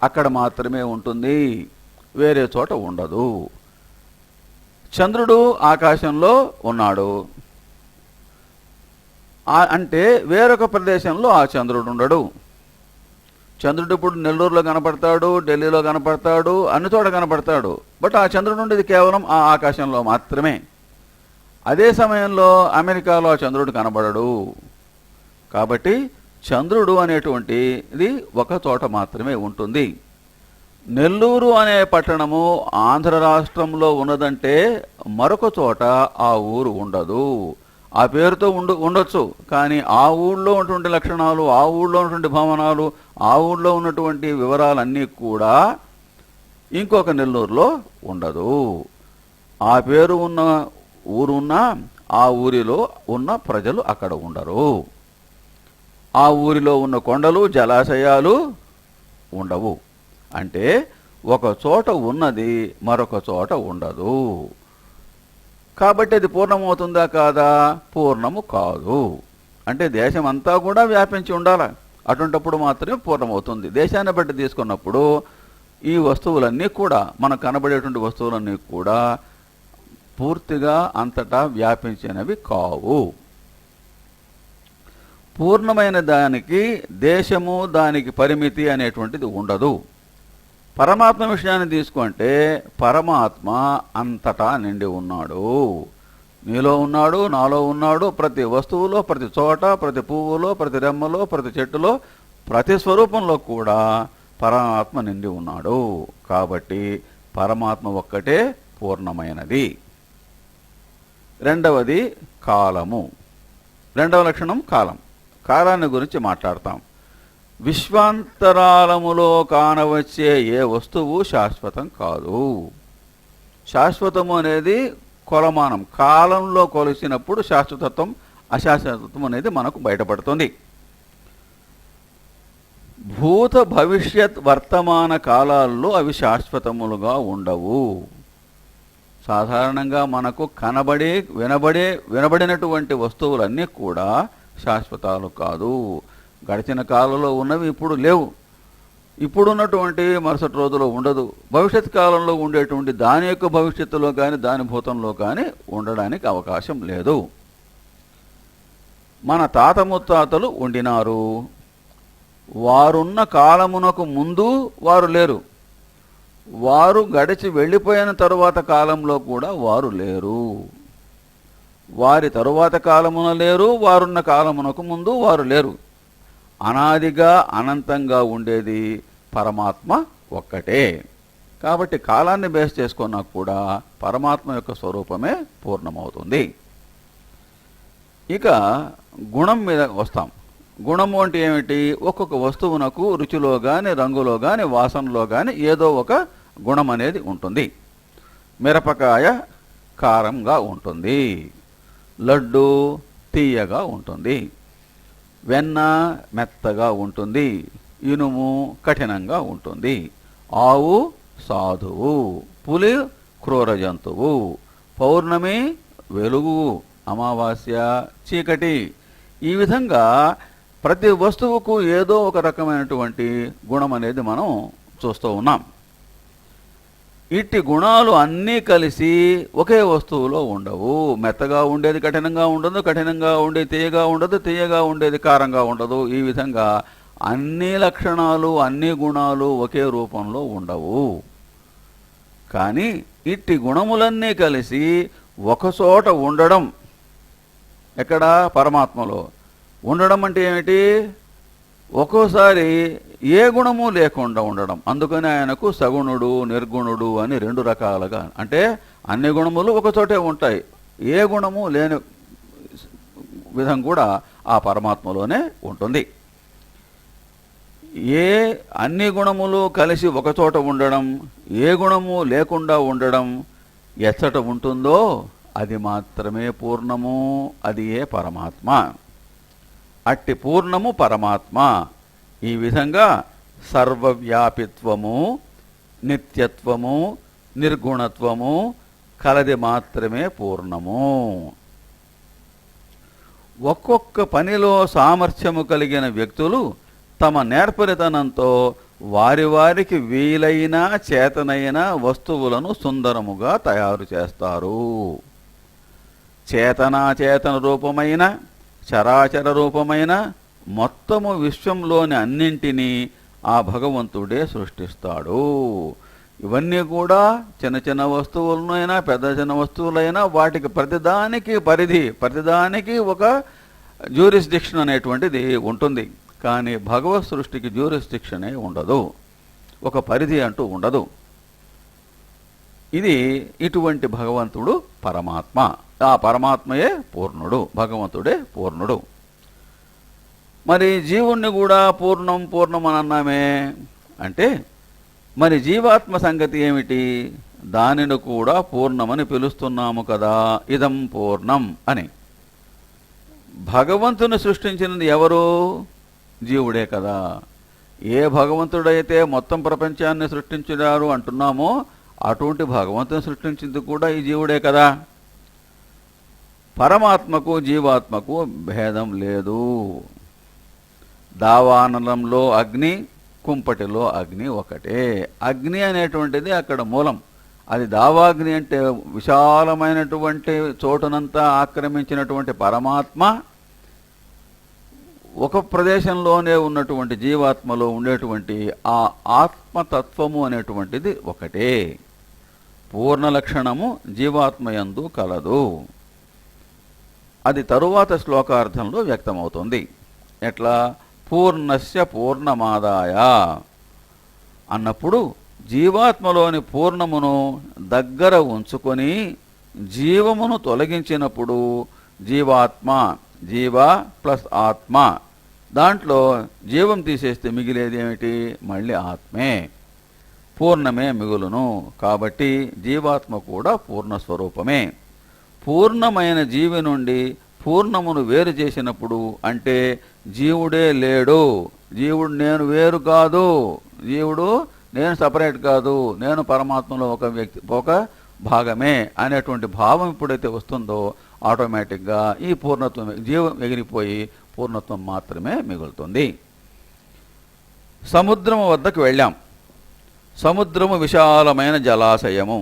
అక్కడ మాత్రమే ఉంటుంది, వేరే చోట ఉండదు. చంద్రుడు ఆకాశంలో ఉన్నాడు అంటే వేరొక ప్రదేశంలో ఆ చంద్రుడు ఉండడు. చంద్రుడు ఇప్పుడు నెల్లూరులో కనపడతాడు, ఢిల్లీలో కనపడతాడు, అన్ని చోట కనపడతాడు. బట్ ఆ చంద్రుడు ఉండేది కేవలం ఆ ఆకాశంలో మాత్రమే. అదే సమయంలో అమెరికాలో ఆ చంద్రుడు కనబడడు. కాబట్టి చంద్రుడు అనేటువంటిది ఒక చోట మాత్రమే ఉంటుంది. నెల్లూరు అనే పట్టణము ఆంధ్ర రాష్ట్రంలో ఉన్నదంటే మరొక చోట ఆ ఊరు ఉండదు. ఆ పేరుతో ఉండొచ్చు, కానీ ఆ ఊళ్ళో ఉన్నటువంటి లక్షణాలు, ఆ ఊళ్ళో ఉన్నటువంటి భవనాలు, ఆ ఊళ్ళో ఉన్నటువంటి వివరాలన్నీ కూడా ఇంకొక నెల్లూరులో ఉండదు. ఆ పేరు ఉన్న ఊరున్నా ఆ ఊరిలో ఉన్న ప్రజలు అక్కడ ఉండరు. ఆ ఊరిలో ఉన్న కొండలు, జలాశయాలు ఉండవు. అంటే ఒక చోట ఉన్నది మరొక చోట ఉండదు. కాబట్టి అది పూర్ణమవుతుందా కాదా? పూర్ణము కాదు. అంటే దేశం అంతా కూడా వ్యాపించి ఉండాలి, అటువంటిప్పుడు మాత్రమే పూర్ణమవుతుంది. దేశాన్ని బట్టి తీసుకున్నప్పుడు ఈ వస్తువులన్నీ కూడా, మనకు కనబడేటువంటి వస్తువులన్నీ కూడా పూర్తిగా అంతటా వ్యాపించినవి కావు. పూర్ణమైన దానికి దేశము, దానికి పరిమితి అనేటువంటిది ఉండదు. పరమాత్మ విషయాన్ని తీసుకుంటే పరమాత్మ అంతటా నిండి ఉన్నాడు. నీలో ఉన్నాడు, నాలో ఉన్నాడు. ప్రతి వస్తువులో, ప్రతి చోట, ప్రతి పువ్వులో, ప్రతి రెమ్మలో, ప్రతి చెట్టులో, ప్రతి స్వరూపంలో కూడా పరమాత్మ నిండి ఉన్నాడు. కాబట్టి పరమాత్మ ఒక్కటే పూర్ణమైనది. రెండవది కాలము. రెండవ లక్షణం కాలం. కాలాన్ని గురించి మాట్లాడతాం. విశ్వాంతరాలములో కానవచ్చే ఏ వస్తువు శాశ్వతం కాదు. శాశ్వతము అనేది కొలమానం. కాలంలో కొలిసినప్పుడు శాశ్వతత్వం, అశాశ్వతత్వం అనేది మనకు బయటపడుతుంది. భూత, భవిష్యత్, వర్తమాన కాలాల్లో అవి శాశ్వతములుగా ఉండవు. సాధారణంగా మనకు కనబడే, వినబడినటువంటి వస్తువులన్నీ కూడా శాశ్వతాలు కాదు. గడిచిన కాలంలో ఉన్నవి ఇప్పుడు లేవు. ఇప్పుడున్నటువంటి మరుసటి రోజులో ఉండదు. భవిష్యత్ కాలంలో ఉండేటువంటి దాని యొక్క భవిష్యత్తులో కానీ దాని భూతంలో కానీ ఉండడానికి అవకాశం లేదు. మన తాత ముత్తాతలు ఉండినారు. వారున్న కాలమునకు ముందు వారు లేరు. వారు గడిచి వెళ్ళిపోయిన తరువాత కాలంలో కూడా వారు లేరు. వారి తరువాత కాలమున లేరు, వారున్న కాలమునకు ముందు వారు లేరు. అనాదిగా అనంతంగా ఉండేది పరమాత్మ ఒక్కటే. కాబట్టి కాలాన్ని బేస్ చేసుకున్నా కూడా పరమాత్మ యొక్క స్వరూపమే పూర్ణమవుతుంది. ఇక గుణం మీద వస్తాం. గుణము అంటే ఏమిటి? ఒక్కొక్క వస్తువునకు రుచిలో కానీ, రంగులో కానీ, వాసనలో కానీ ఏదో ఒక గుణం అనేది ఉంటుంది. మిరపకాయ కారంగా ఉంటుంది, లడ్డు తీయగా ఉంటుంది, వెన్న మెత్తగా ఉంటుంది, ఇనుము కఠినంగా ఉంటుంది, ఆవు సాధువు, పులి క్రూర జంతువు, పౌర్ణమి వెలుగు, అమావాస్య చీకటి. ఈ విధంగా ప్రతి వస్తువుకు ఏదో ఒక రకమైనటువంటి గుణం అనేది మనం చూస్తూ ఉన్నాం. ఇట్టి గుణాలు అన్నీ కలిసి ఒకే వస్తువులో ఉండవు. మెత్తగా ఉండేది కఠినంగా ఉండదు, కఠినంగా ఉండేది తీయగా ఉండదు, తీయగా ఉండేది కారంగా ఉండదు. ఈ విధంగా అన్ని లక్షణాలు, అన్ని గుణాలు ఒకే రూపంలో ఉండవు. కానీ ఇట్టి గుణములన్నీ కలిసి ఒకచోట ఉండడం, ఎక్కడ? పరమాత్మలో ఉండడం అంటే ఏమిటి? ఒక్కోసారి ఏ గుణము లేకుండా ఉండడం. అందుకని ఆయనకు సగుణుడు, నిర్గుణుడు అని రెండు రకాలుగా, అంటే అన్ని గుణములు ఒకచోటే ఉంటాయి, ఏ గుణము లేని విధం కూడా ఆ పరమాత్మలోనే ఉంటుంది. ఏ అన్ని గుణములు కలిసి ఒకచోట ఉండడం, ఏ గుణము లేకుండా ఉండడం ఎచ్చట ఉంటుందో అది మాత్రమే పూర్ణము, అది ఏ పరమాత్మ. అట్టి పూర్ణము పరమాత్మ. ఈ విధంగా సర్వవ్యాపిత్వము, నిత్యత్వము, నిర్గుణత్వము కలది మాత్రమే పూర్ణము. ఒక్కొక్క పనిలో సామర్థ్యము కలిగిన వ్యక్తులు తమ నేర్పరితనంతో వారి వారికి వీలైన చేతనైన వస్తువులను సుందరముగా తయారు చేస్తారు. చేతనాచేతన రూపమైన, చరాచర రూపమైన మొత్తము విశ్వంలోని అన్నింటినీ ఆ భగవంతుడే సృష్టిస్తాడు. ఇవన్నీ కూడా చిన్న చిన్న వస్తువులనైనా పెద్ద చిన్న వస్తువులైనా వాటికి ప్రతిదానికి పరిధి, ప్రతిదానికి ఒక జ్యూరిస్డిక్షన్ అనేటువంటిది ఉంటుంది. కానీ భగవత్ సృష్టికి జ్యూరిస్డిక్షనే ఉండదు, ఒక పరిధి అంటూ ఉండదు. ఇది ఇటువంటి భగవంతుడు పరమాత్మ. ఆ పరమాత్మయే పూర్ణుడు, భగవంతుడే పూర్ణుడు. మరి జీవుణ్ణి కూడా పూర్ణం పూర్ణం అని అన్నామే అంటే, మరి జీవాత్మ సంగతి ఏమిటి? దానిని కూడా పూర్ణమని పిలుస్తున్నాము కదా, ఇదం పూర్ణం అని. భగవంతుని సృష్టించినది ఎవరు? జీవుడే కదా. ఏ భగవంతుడైతే మొత్తం ప్రపంచాన్ని సృష్టించినారు అంటున్నామో అటువంటి భగవంతుని సృష్టించింది కూడా ఈ జీవుడే కదా. పరమాత్మకు జీవాత్మకు భేదం లేదు. దావానలంలో అగ్ని, కుంపటిలో అగ్ని ఒకటే. అగ్ని అనేటువంటిది అక్కడ మూలం. అది దావాగ్ని అంటే విశాలమైనటువంటి చోటునంతా ఆక్రమించినటువంటి పరమాత్మ ఒక ప్రదేశంలోనే ఉన్నటువంటి జీవాత్మలో ఉండేటువంటి ఆ ఆత్మతత్వము అనేటువంటిది ఒకటే. పూర్ణ లక్షణము జీవాత్మయందు కలదు. అది తరువాత శ్లోకార్థంలో వ్యక్తమవుతుంది. ఎట్లా? పూర్ణస్య పూర్ణమాదాయ అన్నప్పుడు జీవాత్మలోని పూర్ణమును దగ్గర ఉంచుకొని జీవమును తొలగించినప్పుడు జీవాత్మ, జీవ ప్లస్ ఆత్మ, దాంట్లో జీవం తీసేస్తే మిగిలేది ఏమిటి? మళ్ళీ ఆత్మే, పూర్ణమే మిగులును. కాబట్టి జీవాత్మ కూడా పూర్ణస్వరూపమే. పూర్ణమైన జీవి నుండి పూర్ణమును వేరు చేసినప్పుడు అంటే జీవుడే లేడు, జీవుడు నేను వేరు కాదు, జీవుడు నేను సపరేట్ కాదు, నేను పరమాత్మలో ఒక వ్యక్తి, ఒక భాగమే అనేటువంటి భావం ఎప్పుడైతే వస్తుందో ఆటోమేటిక్గా ఈ పూర్ణత్వం, జీవం ఎగిరిపోయి పూర్ణత్వం మాత్రమే మిగులుతుంది. సముద్రము వద్దకు వెళ్ళాం. సముద్రము విశాలమైన జలాశయము,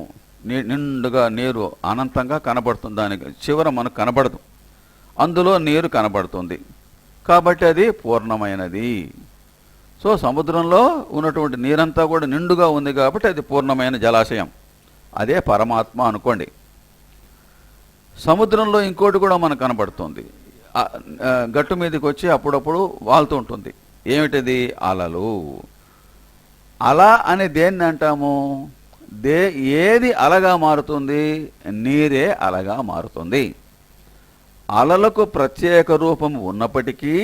నిండుగా నీరు అనంతంగా కనబడుతుంది. దానికి చివర మనకు కనబడదు, అందులో నీరు కనబడుతుంది కాబట్టి అది పూర్ణమైనది. సో సముద్రంలో ఉన్నటువంటి నీరంతా కూడా నిండుగా ఉంది కాబట్టి అది పూర్ణమైన జలాశయం, అదే పరమాత్మ అనుకోండి. సముద్రంలో ఇంకోటి కూడా మనకు కనబడుతుంది, గట్టు మీదకి వచ్చి అప్పుడప్పుడు వాలుతూ ఉంటుంది. ఏమిటిది? అలలు. అల అని దేన్ని అంటాము? ఏది అలగా మారుతుంది? నీరే అలగా మారుతుంది. అలలకు ప్రత్యేక రూపం ఉన్నప్పటికీ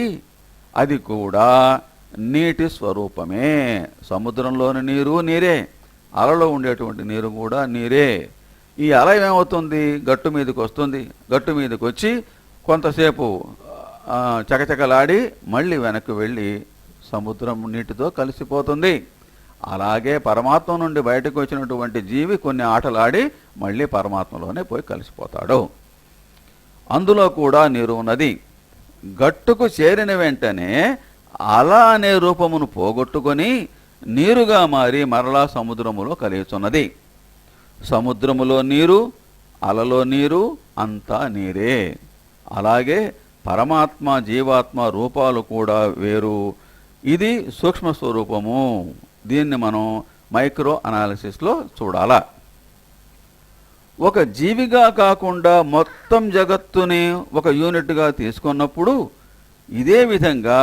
అది కూడా నీటి స్వరూపమే. సముద్రంలోని నీరు నీరే, అలలో ఉండేటువంటి నీరు కూడా నీరే. ఈ అల ఏమవుతుంది? గట్టు మీదకి వస్తుంది. గట్టు మీదకి వచ్చి కొంతసేపు చకచకలాడి మళ్ళీ వెనక్కి వెళ్ళి సముద్రం నీటితో కలిసిపోతుంది. అలాగే పరమాత్మ నుండి బయటకు వచ్చినటువంటి జీవి కొన్ని ఆటలాడి మళ్ళీ పరమాత్మలోనే పోయి కలిసిపోతాడు. అందులో కూడా నీరు ఉన్నది. గట్టుకు చేరిన వెంటనే అల అనే రూపమును పోగొట్టుకొని నీరుగా మారి మరలా సముద్రములో కలియుచున్నది. సముద్రములో నీరు, అలలో నీరు, అంతా నీరే. అలాగే పరమాత్మ జీవాత్మ రూపాలు కూడా వేరు. ఇది సూక్ష్మ స్వరూపము. దీన్ని మనం మైక్రో అనాలిసిస్లో చూడాలా. ఒక జీవిగా కాకుండా మొత్తం జగత్తుని ఒక యూనిట్గా తీసుకున్నప్పుడు ఇదే విధంగా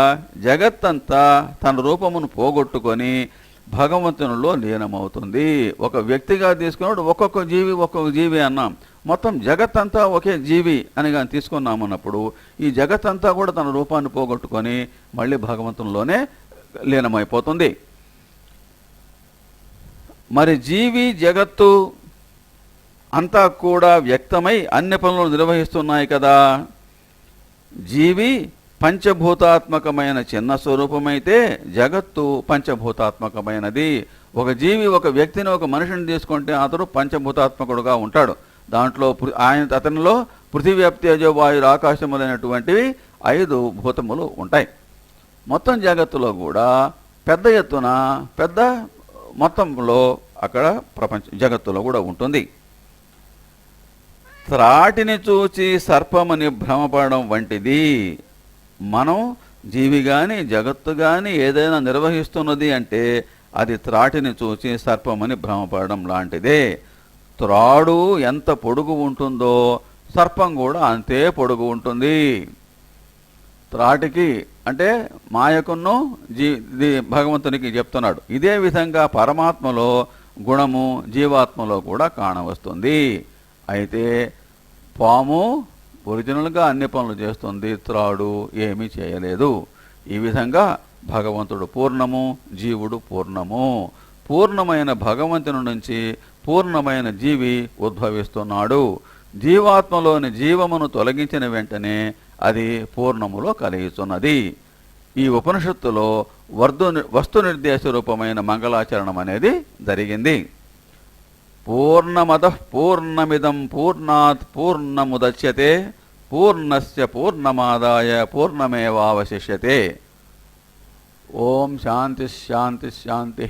జగత్తంతా తన రూపమును పోగొట్టుకొని భగవంతునిలో లీనమవుతుంది. ఒక వ్యక్తిగా తీసుకున్నప్పుడు ఒక్కొక్క జీవి అన్నాం. మొత్తం జగత్తంతా ఒకే జీవి అని కానీ తీసుకున్నామన్నప్పుడు ఈ జగత్తంతా కూడా తన రూపాన్ని పోగొట్టుకొని మళ్ళీ భగవంతునిలోనే లీనమైపోతుంది. మరి జీవి జగత్తు అంతా కూడా వ్యక్తమై అన్ని పనులు నిర్వహిస్తున్నాయి కదా. జీవి పంచభూతాత్మకమైన చిన్న స్వరూపమైతే జగత్తు పంచభూతాత్మకమైనది. ఒక జీవి ఒక వ్యక్తిని ఒక మనిషిని తీసుకుంటే అతడు పంచభూతాత్మకుడుగా ఉంటాడు. దాంట్లో అతనిలో పృథివీ తేజో వాయు ఆకాశములైనటువంటివి 5 భూతములు ఉంటాయి. మొత్తం జగత్తులో కూడా పెద్ద ఎత్తున పెద్ద మొత్తంలో అక్కడ జగత్తులో కూడా ఉంటుంది. త్రాటిని చూచి సర్పమని భ్రమపడడం వంటిది. మనం జీవి కానీ జగత్తు కానీ ఏదైనా నిర్వహిస్తున్నది అంటే అది త్రాటిని చూచి సర్పమని భ్రమపడడం లాంటిదే. త్రాడు ఎంత పొడుగు ఉంటుందో సర్పం కూడా అంతే పొడుగు ఉంటుంది. త్రాటికి అంటే మాయకును భగవంతునికి చెప్తున్నాడు. ఇదే విధంగా పరమాత్మలో గుణము జీవాత్మలో కూడా కాణవస్తుంది. అయితే పాము ఒరిజినల్గా అన్ని పనులు చేస్తుంది, త్రాడు ఏమీ చేయలేదు. ఈ విధంగా భగవంతుడు పూర్ణము, జీవుడు పూర్ణము. పూర్ణమైన భగవంతుని నుంచి పూర్ణమైన జీవి ఉద్భవిస్తున్నాడు. జీవాత్మలోని జీవమును తొలగించిన వెంటనే అది పూర్ణములో కలిగిస్తున్నది. ఈ ఉపనిషత్తులో వస్తు నిర్దేశ రూపమైన మంగళాచరణం అనేది జరిగింది. పూర్ణమదః పూర్ణమిదం పూర్ణాత్ పూర్ణముదచ్యతే పూర్ణస్య పూర్ణమాదాయ పూర్ణమేవావశిష్యతే. ఓం శాంతి శాంతి శాంతి.